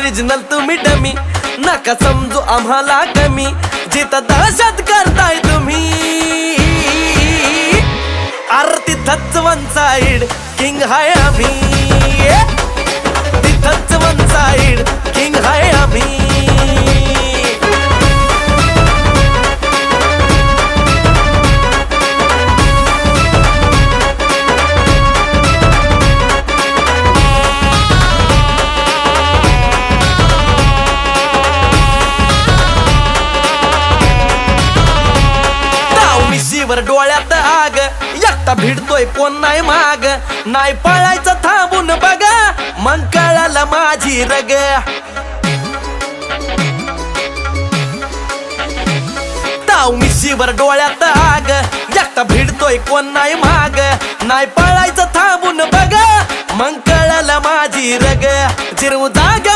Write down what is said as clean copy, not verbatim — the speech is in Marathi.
ओरिजिनल तुम्ही डमी, नका समजू आम्हाला कमी, जिथं दहशत करताय तुम्ही. अरे तिथंच वन साइड किंग हाय आम्ही, तिथंच वन साइड किंग हाय आम्ही. वर डोळ्यात आग, एकटा भिडतोय कोण नाही माग, नाही पळायचं थांबून बघा, मग कळालं माझी रग. ताव मिशीवर डोळ्यात आग, एकटा भिडतोय कोण नाही माग, नाही पळायचं थांबून बघा, मग कळालं माझी रग. जिरवू जाग